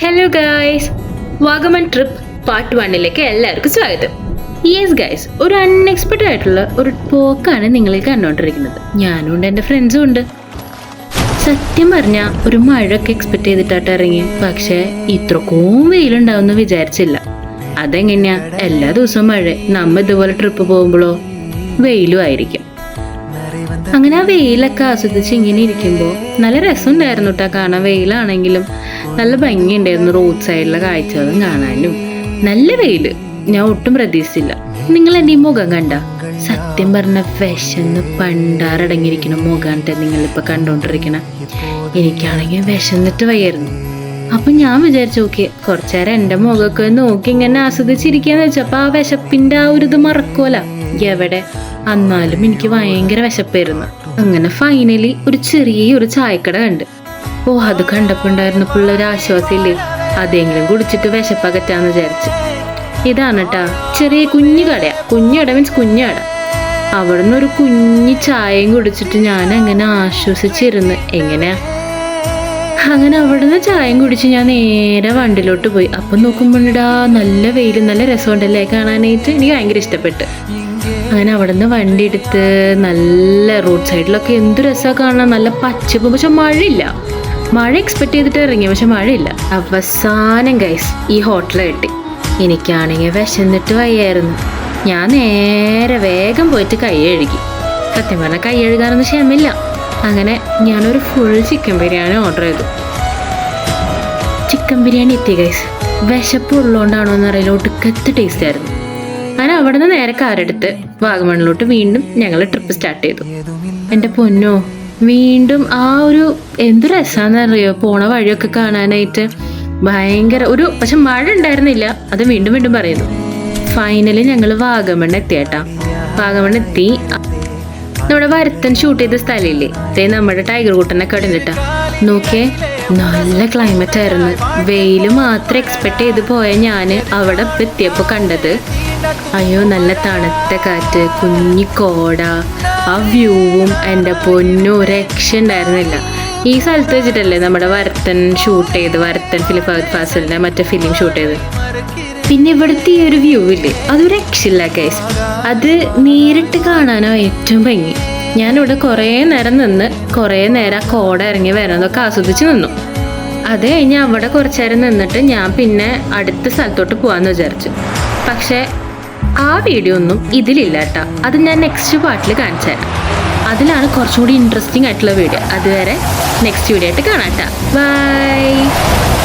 Hello guys, Vagamon trip part 1ലേക്ക് എല്ലാവർക്കും സ്വാഗതം. യെസ് ഗൈസ്, ഒരു അൺഎക്സ്പെക്റ്റഡ് ആയിട്ടുള്ള ഒരു പോക്കാണ് നിങ്ങൾ കണ്ടുകൊണ്ടിരിക്കുന്നത്. ഞാനും ഉണ്ട്, എൻ്റെ ഫ്രണ്ട്സും ഉണ്ട്. സത്യം പറഞ്ഞാൽ ഒരു മഴയൊക്കെ എക്സ്പെക്ട് ചെയ്തിട്ടായിട്ട് ഇറങ്ങി, പക്ഷേ ഇത്രക്കും വെയിലുണ്ടാവുമെന്ന് വിചാരിച്ചില്ല. അതെങ്ങനെയാ, എല്ലാ ദിവസവും മഴ, നമ്മ ഇതുപോലെ ട്രിപ്പ് പോകുമ്പോഴോ വെയിലും ആയിരിക്കും. അങ്ങനെ ആ വെയിലൊക്കെ ആസ്വദിച്ച് ഇങ്ങനെ ഇരിക്കുമ്പോൾ നല്ല രസമുണ്ടായിരുന്നു കേട്ടോ കാണാൻ. വെയിലാണെങ്കിലും നല്ല ഭംഗിയുണ്ടായിരുന്നു, റോഡ് സൈഡിലെ കാഴ്ചകളും കാണാനും. നല്ല വെയില്, ഞാൻ ഒട്ടും പ്രതീക്ഷിച്ചില്ല. നിങ്ങൾ എൻ്റെ ഈ മുഖം കണ്ട? സത്യം പറഞ്ഞ വിശന്ന് പണ്ടാറടങ്ങിയിരിക്കുന്ന മുഖാണ്ടെ നിങ്ങളിപ്പോൾ കണ്ടോണ്ടിരിക്കണ. എനിക്കാണെങ്കിൽ വിശന്നിട്ട് വയ്യായിരുന്നു. അപ്പം ഞാൻ വിചാരിച്ചു, ഓക്കെ കുറച്ചു നേരം എൻ്റെ മുഖമൊക്കെ നോക്കി ഇങ്ങനെ ആസ്വദിച്ചിരിക്കാന്ന് വെച്ചപ്പോൾ ആ വിശപ്പിൻ്റെ ആ ഒരു ഇത് മറക്കുമല്ല. എവിടെ എന്നാലും എനിക്ക് ഭയങ്കര വിശപ്പായിരുന്നു. അങ്ങനെ ഫൈനലി ഒരു ചെറിയൊരു ചായക്കട കണ്ട്. ഓ, അത് കണ്ടപ്പോൾ ഉണ്ടായിരുന്നപ്പോൾ ഒരു ആശ്വാസമില്ലേ, അതെങ്കിലും കുടിച്ചിട്ട് വിശപ്പകറ്റാന്ന് വിചാരിച്ചു. ഇതാണ് കേട്ടാ ചെറിയ കുഞ്ഞു കടയാ. കുഞ്ഞുകട മീൻസ് കുഞ്ഞുകട. അവിടെ നിന്ന് ഒരു കുഞ്ഞു ചായയും കുടിച്ചിട്ട് ഞാൻ അങ്ങനെ ആശ്വസിച്ചിരുന്ന്. എങ്ങനെയാ അങ്ങനെ അവിടെ നിന്ന് ചായയും കുടിച്ച് ഞാൻ നേരെ വണ്ടിലോട്ട് പോയി. അപ്പം നോക്കുമ്പോണ്ടാ നല്ല വെയിലും നല്ല രസമുണ്ടല്ലേ കാണാനായിട്ട്. എനിക്ക് ഭയങ്കര ഇഷ്ടപ്പെട്ട്. അങ്ങനെ അവിടെ നിന്ന് വണ്ടി എടുത്ത് നല്ല റോഡ് സൈഡിലൊക്കെ എന്ത് രസമാണ് കാണാൻ, നല്ല പച്ചപ്പ്. പക്ഷെ മഴയില്ല. മഴ എക്സ്പെക്ട് ചെയ്തിട്ട് ഇറങ്ങി, പക്ഷെ മഴയില്ല. അവസാനം ഗൈസ് ഈ ഹോട്ടൽ കിട്ടി. എനിക്കാണെങ്കിൽ വിശന്നിട്ട് വയ്യായിരുന്നു. ഞാൻ നേരെ വേഗം പോയിട്ട് കൈ കഴുകി. സത്യം പറഞ്ഞാൽ കൈ കഴുകാനൊന്നും ക്ഷമയില്ല. അങ്ങനെ ഞാനൊരു ഫുൾ ചിക്കൻ ബിരിയാണി ഓർഡർ ചെയ്തു. ചിക്കൻ ബിരിയാണി എത്തി ഗൈസ്. വിശപ്പുള്ളതുകൊണ്ടാണോ എന്നറിയില്ല, ഒടുക്കത്തെ ടേസ്റ്റ് ആയിരുന്നു. അങ്ങനെ അവിടെ നിന്ന് നേരെ കാറെടുത്ത് വാഗമണിലോട്ട് വീണ്ടും ഞങ്ങൾ ട്രിപ്പ് സ്റ്റാർട്ട് ചെയ്തു. എൻ്റെ പൊന്നോ, വീണ്ടും ആ ഒരു എന്ത് രസമാണെന്നറിയോ പോണ വഴിയൊക്കെ കാണാനായിട്ട്. ഭയങ്കര ഒരു പക്ഷെ മഴ ഉണ്ടായിരുന്നില്ല, അത് വീണ്ടും വീണ്ടും പറയുന്നു. ഫൈനലി ഞങ്ങൾ വാഗമൺ എത്തിയേട്ടാ. വാഗമൺ എത്തി. നമ്മുടെ വരത്തൻ ഷൂട്ട് ചെയ്ത സ്ഥലമില്ലേ, അതേ നമ്മുടെ ടൈഗർ കൂട്ടനെ കടന്നിട്ടാ. നോക്കിയേ, നല്ല ക്ലൈമറ്റ് ആയിരുന്നു. വെയിൽ മാത്രം എക്സ്പെക്ട് ചെയ്ത് പോയ ഞാൻ അവിടെ എത്തിയപ്പോൾ കണ്ടത്, അയ്യോ നല്ല തണുത്ത കാറ്റ്, കുഞ്ഞി കോട, ആ വ്യൂവും എൻ്റെ പൊന്നോ രക്ഷ ഉണ്ടായിരുന്നില്ല. ഈ സ്ഥലത്ത് വെച്ചിട്ടല്ലേ നമ്മുടെ വരത്തൻ ഷൂട്ട് ചെയ്ത്, വരത്തൻ ഫിലിം ഫാസിലിൻ്റെ മറ്റേ ഫിലിം ഷൂട്ട് ചെയ്ത്. പിന്നെ ഇവിടുത്തെ ഈ ഒരു വ്യൂ ഇല്ലേ, അതൊരു രക്ഷയില്ല ഗൈസ്. അത് നേരിട്ട് കാണാനോ ഏറ്റവും ഭംഗി. ഞാനിവിടെ കുറേ നേരം നിന്ന് കുറേ നേരം കോട ഇറങ്ങി വരാനൊക്കെ ആസ്വദിച്ച് നിന്നു. അത് കഴിഞ്ഞ് അവിടെ കുറച്ചു നേരം നിന്നിട്ട് ഞാൻ പിന്നെ അടുത്ത സ്ഥലത്തോട്ട് പോകാമെന്ന് വിചാരിച്ചു. പക്ഷേ ആ വീഡിയോ ഒന്നും ഇതിലില്ല കേട്ടോ. അത് ഞാൻ നെക്സ്റ്റ് പാർട്ടിൽ കാണിച്ചു തരാം. അതിലാണ് കുറച്ചും കൂടി ഇൻട്രസ്റ്റിംഗ് ആയിട്ടുള്ള വീഡിയോ. അതുവരെ നെക്സ്റ്റ് വീഡിയോ ആയിട്ട് കാണാം കേട്ടോ. ബൈ.